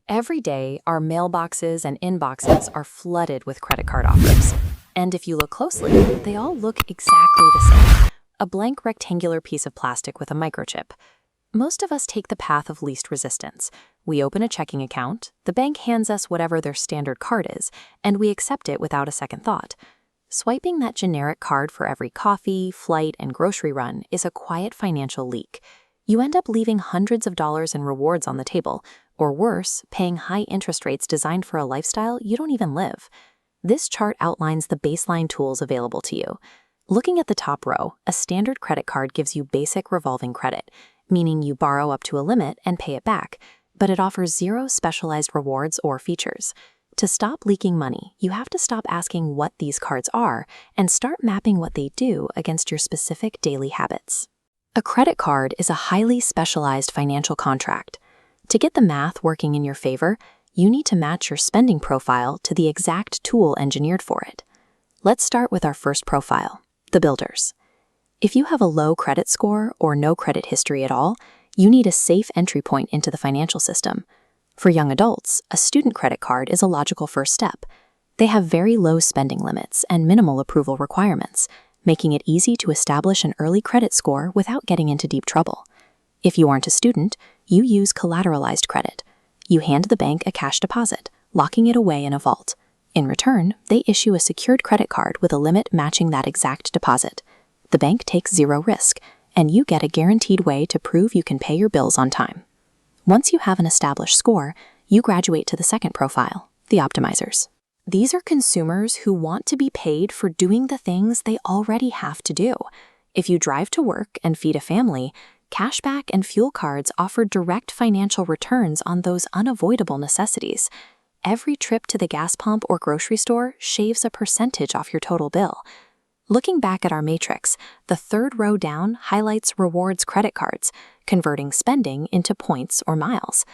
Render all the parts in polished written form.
Every day, our mailboxes and inboxes are flooded with credit card offers. And if you look closely, they all look exactly the same. A blank rectangular piece of plastic with a microchip. Most of us take the path of least resistance. We open a checking account, the bank hands us whatever their standard card is, and we accept it without a second thought. Swiping that generic card for every coffee, flight, and grocery run is a quiet financial leak. You end up leaving hundreds of dollars in rewards on the table, or worse, paying high interest rates designed for a lifestyle you don't even live. This chart outlines the baseline tools available to you. Looking at the top row, a standard credit card gives you basic revolving credit, meaning you borrow up to a limit and pay it back, but it offers zero specialized rewards or features. To stop leaking money, you have to stop asking what these cards are and start mapping what they do against your specific daily habits. A credit card is a highly specialized financial contract. To get the math working in your favor, you need to match your spending profile to the exact tool engineered for it. Let's start with our first profile, the builders. If you have a low credit score or no credit history at all, you need a safe entry point into the financial system. For young adults, a student credit card is a logical first step. They have very low spending limits and minimal approval requirements, making it easy to establish an early credit score without getting into deep trouble. If you aren't a student, you use collateralized credit. You hand the bank a cash deposit, locking it away in a vault. In return, they issue a secured credit card with a limit matching that exact deposit. The bank takes zero risk, and you get a guaranteed way to prove you can pay your bills on time. Once you have an established score, you graduate to the second profile, the optimizers. These are consumers who want to be paid for doing the things they already have to do. If you drive to work and feed a family, Cashback and fuel cards offer direct financial returns on those unavoidable necessities. Every trip to the gas pump or grocery store shaves a percentage off your total bill. Looking back at our matrix, the third row down highlights rewards credit cards, converting spending into points or miles.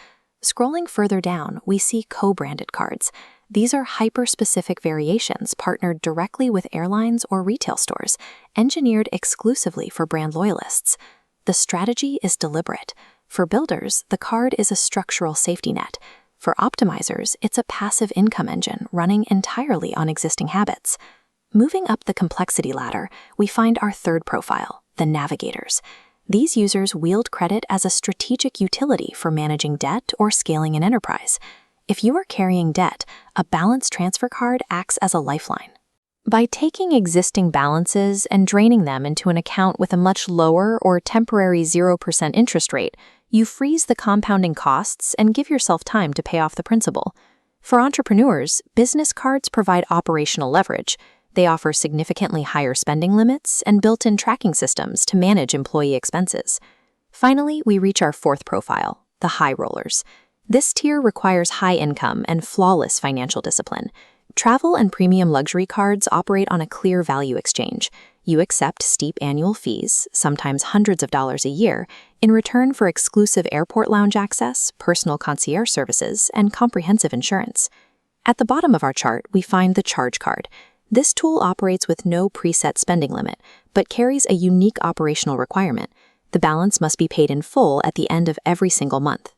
Scrolling further down, we see co-branded cards. These are hyper-specific variations partnered directly with airlines or retail stores, engineered exclusively for brand loyalists. The strategy is deliberate. For builders, the card is a structural safety net. For optimizers, it's a passive income engine running entirely on existing habits. Moving up the complexity ladder, we find our third profile, the navigators. These users wield credit as a strategic utility for managing debt or scaling an enterprise. If you are carrying debt, a balance transfer card acts as a lifeline. By taking existing balances and draining them into an account with a much lower or temporary 0% interest rate, you freeze the compounding costs and give yourself time to pay off the principal. For entrepreneurs, business cards provide operational leverage. They offer significantly higher spending limits and built-in tracking systems to manage employee expenses. Finally, we reach our fourth profile, the high rollers. This tier requires high income and flawless financial discipline. Travel and premium luxury cards operate on a clear value exchange. You accept steep annual fees, sometimes hundreds of dollars a year, in return for exclusive airport lounge access, personal concierge services, and comprehensive insurance. At the bottom of our chart, we find the charge card. This tool operates with no preset spending limit, but carries a unique operational requirement. The balance must be paid in full at the end of every single month.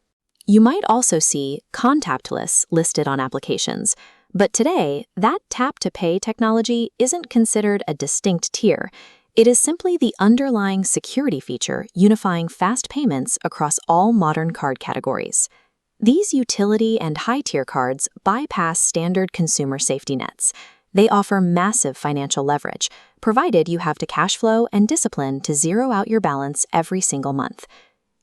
You might also see contactless listed on applications. But today, that tap-to-pay technology isn't considered a distinct tier. It is simply the underlying security feature unifying fast payments across all modern card categories. These utility and high-tier cards bypass standard consumer safety nets. They offer massive financial leverage, provided you have the cash flow and discipline to zero out your balance every single month.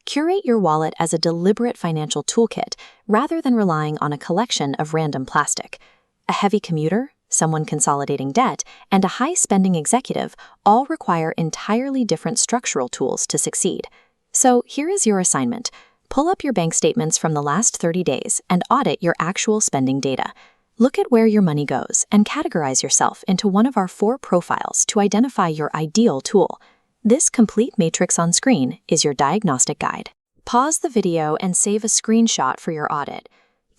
Curate your wallet as a deliberate financial toolkit rather than relying on a collection of random plastic. A heavy commuter, someone consolidating debt, and a high-spending executive all require entirely different structural tools to succeed. So here is your assignment. Pull up your bank statements from the last 30 days and audit your actual spending data. Look at where your money goes and categorize yourself into one of our 4 profiles to identify your ideal tool. This complete matrix on screen is your diagnostic guide. Pause the video and save a screenshot for your audit.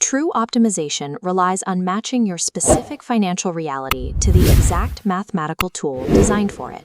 True optimization relies on matching your specific financial reality to the exact mathematical tool designed for it.